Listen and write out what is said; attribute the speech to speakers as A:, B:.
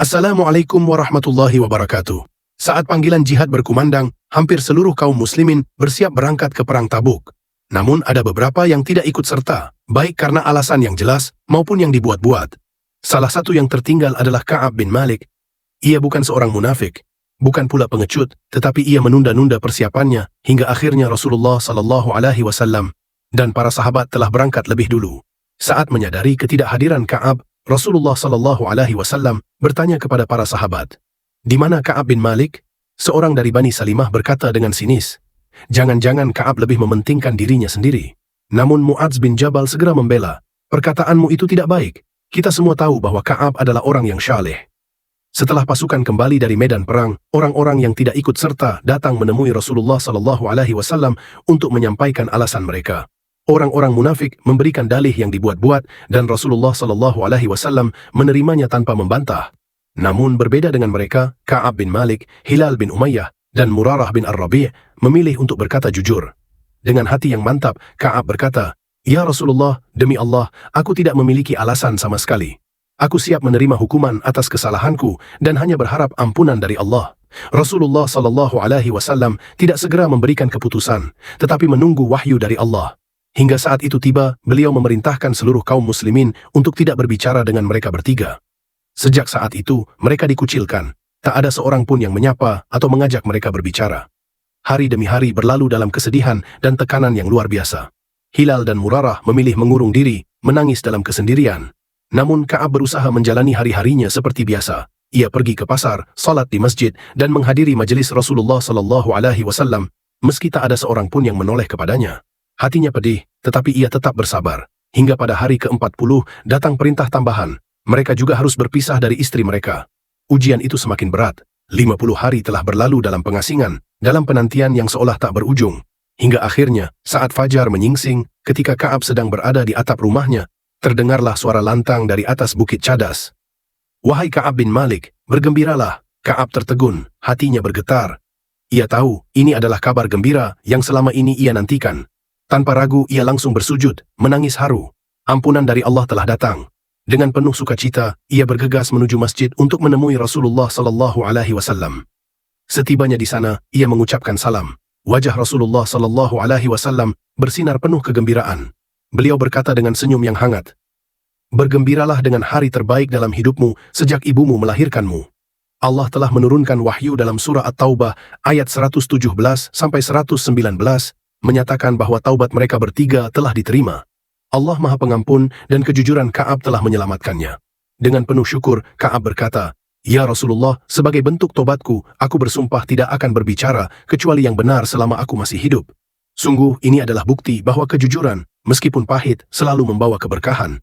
A: Assalamualaikum warahmatullahi wabarakatuh. Saat panggilan jihad berkumandang, hampir seluruh kaum muslimin bersiap berangkat ke perang Tabuk. Namun ada beberapa yang tidak ikut serta, baik karena alasan yang jelas maupun yang dibuat-buat. Salah satu yang tertinggal adalah Ka'ab bin Malik. Ia bukan seorang munafik, bukan pula pengecut, tetapi ia menunda-nunda persiapannya hingga akhirnya Rasulullah SAW dan para sahabat telah berangkat lebih dulu. Saat menyadari ketidakhadiran Ka'ab, Rasulullah SAW bertanya kepada para sahabat, "Di mana Ka'ab bin Malik?" Seorang dari Bani Salimah berkata dengan sinis, "Jangan-jangan Ka'ab lebih mementingkan dirinya sendiri." Namun Mu'adz bin Jabal segera membela, "Perkataanmu itu tidak baik. Kita semua tahu bahwa Ka'ab adalah orang yang syaleh." Setelah pasukan kembali dari medan perang, orang-orang yang tidak ikut serta datang menemui Rasulullah SAW untuk menyampaikan alasan mereka. Orang-orang munafik memberikan dalih yang dibuat-buat dan Rasulullah SAW menerimanya tanpa membantah. Namun berbeda dengan mereka, Ka'ab bin Malik, Hilal bin Umayyah, dan Murarah bin Ar-Rabi' memilih untuk berkata jujur. Dengan hati yang mantap, Ka'ab berkata, "Ya Rasulullah, demi Allah, aku tidak memiliki alasan sama sekali. Aku siap menerima hukuman atas kesalahanku dan hanya berharap ampunan dari Allah." Rasulullah SAW tidak segera memberikan keputusan, tetapi menunggu wahyu dari Allah. Hingga saat itu tiba, beliau memerintahkan seluruh kaum muslimin untuk tidak berbicara dengan mereka bertiga. Sejak saat itu, mereka dikucilkan. Tak ada seorang pun yang menyapa atau mengajak mereka berbicara. Hari demi hari berlalu dalam kesedihan dan tekanan yang luar biasa. Hilal dan Murarah memilih mengurung diri, menangis dalam kesendirian. Namun Ka'ab berusaha menjalani hari-harinya seperti biasa. Ia pergi ke pasar, salat di masjid, dan menghadiri majelis Rasulullah SAW, meski tak ada seorang pun yang menoleh kepadanya. Hatinya pedih, tetapi ia tetap bersabar. Hingga pada hari ke-40 datang perintah tambahan. Mereka juga harus berpisah dari istri mereka. Ujian itu semakin berat. 50 hari telah berlalu dalam pengasingan, dalam penantian yang seolah tak berujung. Hingga akhirnya, saat fajar menyingsing, ketika Ka'ab sedang berada di atap rumahnya, terdengarlah suara lantang dari atas bukit cadas. "Wahai Ka'ab bin Malik, bergembiralah." Ka'ab tertegun, hatinya bergetar. Ia tahu, ini adalah kabar gembira yang selama ini ia nantikan. Tanpa ragu, ia langsung bersujud, menangis haru. Ampunan dari Allah telah datang. Dengan penuh sukacita, ia bergegas menuju masjid untuk menemui Rasulullah SAW. Setibanya di sana, ia mengucapkan salam. Wajah Rasulullah SAW bersinar penuh kegembiraan. Beliau berkata dengan senyum yang hangat, "Bergembiralah dengan hari terbaik dalam hidupmu sejak ibumu melahirkanmu. Allah telah menurunkan wahyu dalam surah At-Taubah ayat 117-119, menyatakan bahwa taubat mereka bertiga telah diterima. Allah Maha Pengampun dan kejujuran Ka'ab telah menyelamatkannya." Dengan penuh syukur, Ka'ab berkata, "Ya Rasulullah, sebagai bentuk tobatku, aku bersumpah tidak akan berbicara kecuali yang benar selama aku masih hidup. Sungguh, ini adalah bukti bahwa kejujuran, meskipun pahit, selalu membawa keberkahan."